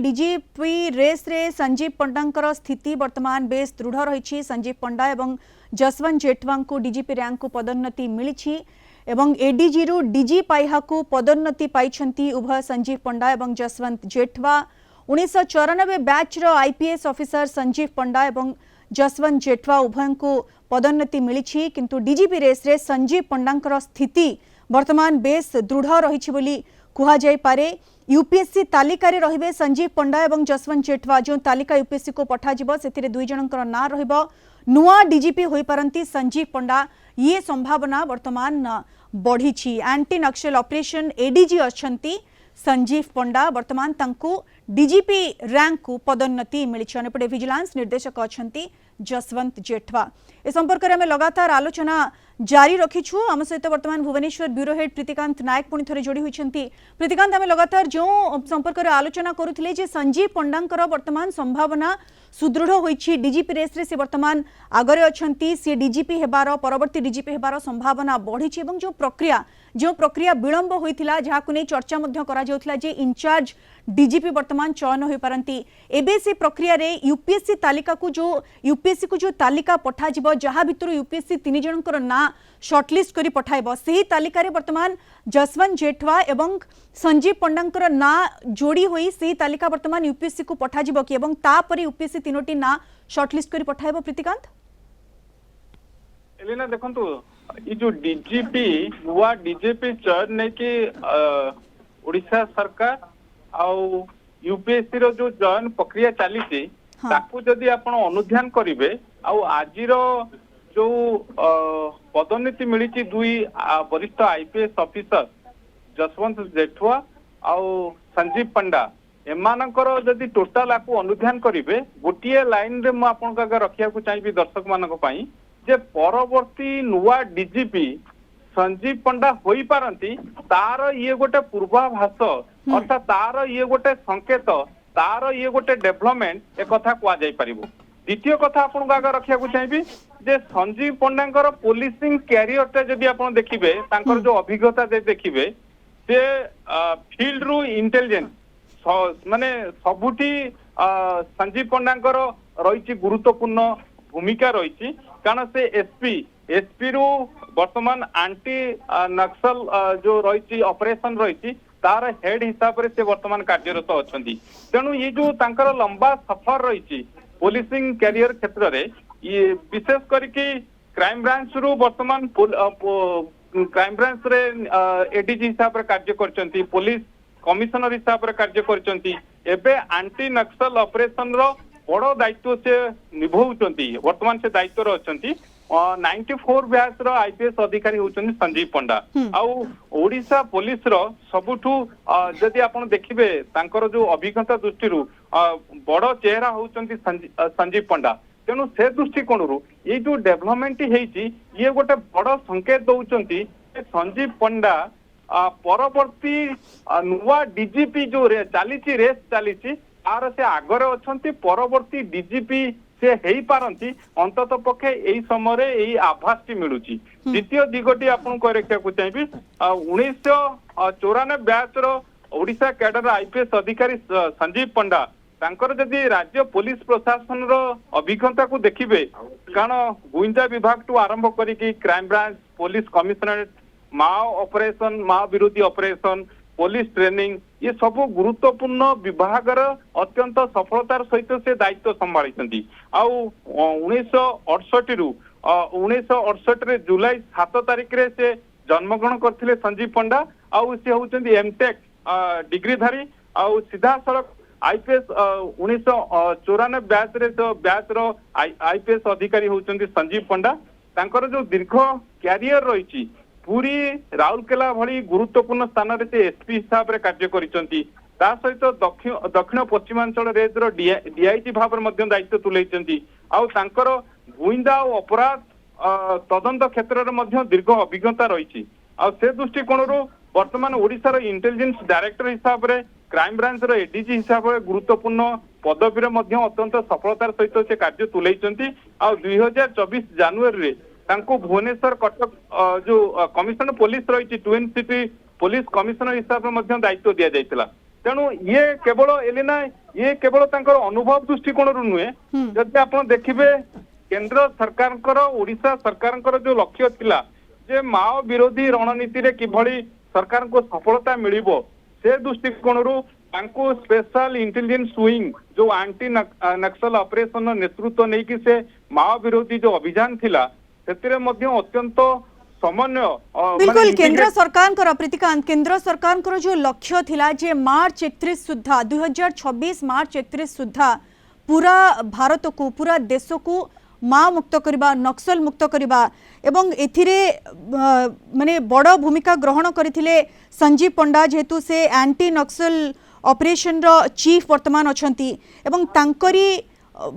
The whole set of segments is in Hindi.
डीजीपी रेस रे संजीव पंडा स्थिति वर्तमान बेस दृढ़ रही। संजीव पंडा एवं जसवंत जेठवा को डीजीपी रैंक को पदोन्नति मिली एवं एडीजी रु डीजी पाइहा को पदोन्नति पाई उभय संजीव पंडा एवं जसवंत जेठवा। 1994 बैच रो आईपीएस ऑफिसर संजीव पंडा एवं जसवंत जेठवा उभय को पदोन्नति मिली, किंतु डीजीपी रेस रे संजीव पंडा स्थिति वर्तमान बेस दृढ़ रही कहुए। यूपीएससी तालिका रे रहिबे संजीव पंडा एवं जसवंत जेठवा। जो तालिका यूपीएससी को पठाजिबो सेथिरे दुई जनकर ना रहिबो। नुआ डीजीपी होई पारंती संजीव पंडा, ये संभावना वर्तमान बढ़ी। एंटी नक्सल ऑपरेशन एडीजी अछंती संजीव पंडा, वर्तमान तांकू डीजीपी रैंक को पदोन्नति मिली। अनेपटे विजिलेंस निर्देशक अछंती जसवंत जेठवा। ए संपर्क में लगातार आलोचना जारी रखीछु। आम सहित वर्तमान भुवनेश्वर ब्यूरो हेड प्रीतिकांत नायक पुणी थे जोड़ी होती। प्रीतिकांत, आम लगातार जो संपर्क में आलोचना करुले जे संजीव पंडा वर्तमान संभावना सुदृढ़ होईछि। डीजीपी रेस रे से वर्तमान आगरे अछंती। सी डीजीपी हेबार परवर्ती डीजीपी हेबार संभावना बढ़ी। जो प्रक्रिया विलंब होइथिला जहाकु नै चर्चा मध्य करा जाउथिला जे इंचार्ज डीजीपी वर्तमान चयन होई पारंती। एबे से प्रक्रिया रे यूपीएससी तालिका को जो तालिका पठा जिवो, जहा भितर यूपीएससी 3 जनकर ना शॉर्टलिस्ट करी पठाइबो, सेही तालिका रे वर्तमान जसवंत जेठवा एवं संजीव पंडांकर ना जोड़ी होई सेही तालिका वर्तमान यूपीएससी को पठा जिवो कि एवं ता परे यूपीएससी 3टी ना शॉर्टलिस्ट करी पठाइबो। प्रीतिकांत एलिना देखंतु ये जो डीजीपी नुआ डीजीपी चयन नहीं कि ओडिशा सरकार आउ यूपीएससी रो जो चयन प्रक्रिया चली ताकू जदि आपण अनुध्यान करिवे आउ आजिर जो पदोन्नति मिली दुई वरिष्ठ आईपीएस ऑफिसर जसवंत जेठवा आउ संजीव पंडा एमानकर जदि टोटाल आपको अनुध्यान करिवे गोटे लाइन रे मु आपन का रखिया को चाहिए दर्शक मानक पई जे परवर्ती नुआ डीजीपी संजीव पंडा होई पारंती। तार ये गोटे पूर्वाभास अर्थात तार ये गोटे संकेत, तार ये गोटे डेवलपमेंट एक कथा कुआ जाई परिबो। द्वितीय कथा आपन आगे रखिया को चाहिए जे संजीव पंडांकर पुलिसिंग कैरियर टे जदि आपन देखिबे तांकर जो अभिज्ञता देखिबे से फील्ड रु इंटेलिजेंस माने सबुठी संजीव पंडांकर रही गुरुत्वपूर्ण भूमिका रही। कारण से एसपी रु वर्तमान एंटी नक्सल जो रही ऑपरेशन रही तार हेड हिसाब से वर्तमान कार्यरत अच्छा। तेणु ये जो तांकर लंबा सफर रही पुलिसिंग कैरियर क्षेत्र में, ये विशेष करके क्राइम ब्रांच रु वर्तमान क्राइम ब्रांच रे एडीजी हिसाब से कार्य करचंती, पुलिस कमिश्नर हिसाब से कार्य करचंती। एबे एंटी नक्सल ऑपरेशन रो बड़ दायित्व से निभाउचंती, वर्तमान से दायित्व रो अछंती। 94 बैच रो आईपीएस अधिकारी होचंती संजीव पंडा। आउ ओडिशा पुलिस रो सबुठु जदि आपण देखिबे तांकर जो अभिज्ञता दृष्टि रु बड़ चेहरा होचंती संजीव पंडा। तेणु से दृष्टिकोण रु ये जो डेवलपमेंट हेची ये गोटे बड़ संकेत दउचंती संजीव पंडा परवर्ती नुआ डीजीपी जो चली रेस चली तार से आगरे अछंती। परवर्ती डीजीपी से हेई पारंती अंतत पक्षे एई समय एई आभास मिलुची। द्वितीय दिगटी आपन को रखिया को चाहिए 1994 बैच रो ओडिशा कैडर आईपीएस अधिकारी संजीव पंडा तांकर जदि राज्य पुलिस प्रशासन रो अभिज्ञता को देखिबे, कारण गुइंदा विभाग टू आरंभ करिकी क्राइम ब्रांच, पुलिस कमिश्नरेट, माओ ऑपरेशन, माओ विरोधी ऑपरेशन, पुलिस ट्रेनिंग, ये सब गुरुत्वपूर्ण विभाग अत्यंत सफलतार सहित से दायित्व संभाली। 1968 रु 1968 रे जुलाई 7 तारिख रे से जन्मग्रहण करथिले संजीव पंडा। आउ से होचंदी एमटेक डिग्रीधारी आउ सीधा सड़क आईपीएस 1994 बैच रे तो बैच रो आईपीएस अधिकारी होचंदी संजीव पंडा। तांकर जो दीर्घ कैरियर रही पूरी राउरकेला भली गुरुत्वपूर्ण स्थान रे एसपी हिसाब रे कार्य करिसंती। ता सहित दक्षिण पश्चिमांचल रेंज रो डीआईजी भाव में दायित्व तुलैचंती। आउ तांकर गुइंदा और अपराध तदंत क्षेत्र रे मध्य दीर्घ अभिज्ञता रही। आ से दृष्टिकोण रु वर्तमान ओडिशा रो इंटेलिजेंस डायरेक्टर हिसाब रे क्राइम ब्रांच रो एडीजी हिसाब रे गुरुत्वपूर्ण पदवी रे मध्य अत्यंत सफलतार सहित से कार्य तुलैचंती। आ 2024 जनवरी रे तांको भुवनेश्वर कटक जो कमिश्नर पुलिस रही ट्विन सिटी पुलिस कमिश्नर हिसाब से दायित्व दि जाइए। तेणु ये केवल एलिना ये केवल तांकर अनुभव दृष्टिकोण नुहे जदि आपण देखिबे केंद्र सरकार ओडिशा सरकार जो लक्ष्य थिला जे माओ विरोधी रणनीति रे किभली सरकार को सफलता मिलिबो से दृष्टिकोण तांको स्पेशल इंटेलिजेंस विंग जो एंटी नक्सल ऑपरेशन नेतृत्व नहीं कि से माओ विरोधी जो अभियान थिला सेतिरे मध्य अत्यंत समन्वय बिल्कुल केंद्र सरकार प्रीतिकांत केंद्र सरकार जो लक्ष्य थिला जे मार्च 31 सुधा 2026 मार्च 31 सुधा पूरा भारत को पूरा देश को माओ मुक्त करबा नक्सल मुक्त करबा एवं एथिरे माने बड़ भूमिका ग्रहण करथिले संजीव पंडा जेहेतु से एंटी नक्सल ऑपरेशन रो चीफ वर्तमान अछंती एवं तांकरी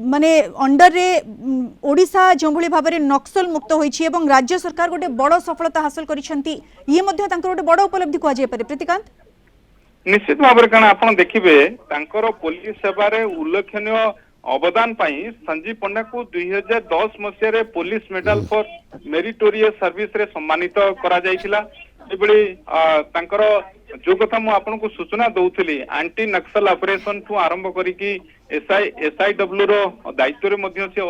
माने अंडर रे ओडिशा जो भली भाबरे नक्सल मुक्त होईछि एवं राज्य सरकार गोटे बड़ सफलता हासिल करिसंती ये मध्ये तांकर गोटे बड़ उपलब्धि कुआ जाय पारे प्रीतिकांत निश्चित भाव कारण आपण देखिबे तांकर पुलिस सेवा रे उल्लेखनीय अवदान पाई संजीव पंडा को 2010 मसीह रे police medal for meritorious service रे सम्मानित करा जायतिला एबळी तांकर जो कथा मु आपन को सूचना दउथली एंटी नक्सल ऑपरेशन ठू आरंभ करी कि एसआईडब्ल्यू रो दायित्व रे मध्य से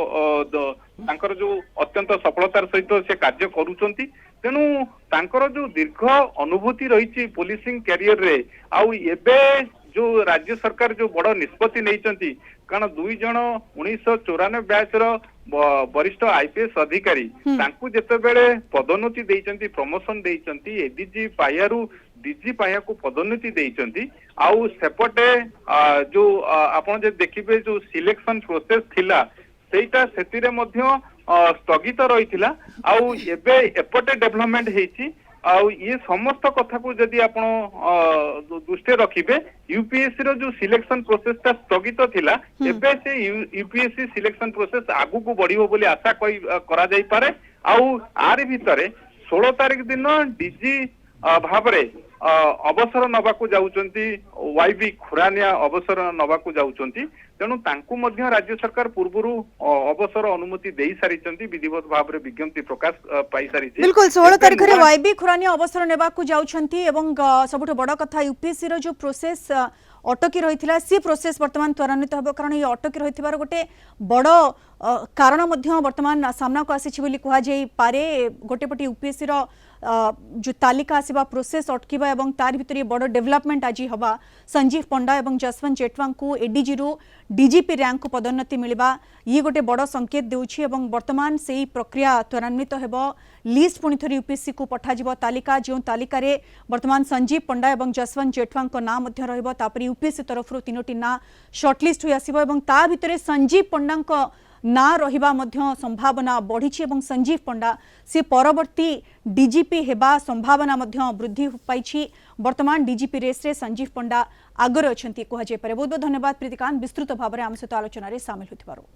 तांकर जो अत्यंत सफलतार सहित से कार्य करूचंती तेनु तांकर जो दीर्घ अनुभूति रहिछि पुलिसिंग कैरियर रे आउ एबे जो राज्य सरकार जो बड़ निष्पत्ति नहीं कारण 2 जन 1994 बैच रो वरिष्ठ आईपीएस अधिकारी तांकु जेतेबेले पदोन्नति देइचंती प्रमोशन देइचंती एडीजी पायारू डीजी पाया को पदोन्नति देइचंती आउ सेपटे जो आपण जे देखिबे जो सिलेक्शन प्रोसेस थिला सेटा सेतिरे मध्य स्थगित रहिथिला आउ एबे एपटे डेवलपमेंट हेछि आउ ये समस्त कथा को जदि आपण दृष्टि रखिबे यूपीएससी रो जो सिलेक्शन प्रोसेस ता स्थगित थिला एबे से यूपीएससी सिलेक्शन प्रोसेस आगु को बढ़िबो बोली आशा करा जाई पारे आउ आर भितरे 16 तारिख दिन डीजी भाबरे अवसर नबाकू जाउचंती वाईबी खुरानिया अवसर नबाकू जाउचंती तेणु तांकू मध्य राज्य सरकार पूर्वरु अवसर अनुमति देई सारिचंती विधिवत भाबरे विज्ञप्ति प्रकाश पाई सारिछि बिल्कुल 16 तारिख रे वाईबी खुरानिया अवसर नेबाकू जाउचंती एवं सबुठ बड़ कथा यूपीएससी रो जो प्रोसेस अटकी रही सी प्रोसेस वर्तमान त्वरान्वित हो कारण ये अटकी रही गोटे बड़ कारण वर्तमान सामना को आसी कह पारे गोटे पटे यूपीएससी रो जो तालिका आसवा प्रोसेस अटकिबा एवं तार भितर बड़ डेवलपमेंट आज हवा संजीव पंडा एवं जसवंत जेठवा को एडीजी रु डीजीपी रैंक को पदोन्नति मिलवा ये गोटे बड़ संकेत देउछि एवं वर्तमान से प्रक्रिया त्वरान्वित हेबो लिस्ट पुणी थोड़ी यूपीएससी को पठाजिबो तालिका जो तालिका रे वर्तमान संजीव पंडा एवं जसवंत जेठवा को नाम मध्य रहइबो तापरि यूपीएससी तरफ रु 3टी ना शॉर्टलिस्ट होई आसीबो एवं ता भितर संजीव पंडा को ना रहिबा मध्य संभावना बढ़ी एवं संजीव पंडा से परवर्ती डीजीपी हेबा संभावना मध्य वृद्धि पाइछि वर्तमान डीजीपी रेस रे संजीव पंडा आगरे अछंती कह जाय पारे बहुत बहुत धन्यवाद प्रीतिकांत विस्तृत भाव में आम सहित आलोचन सामिल होथिबारो।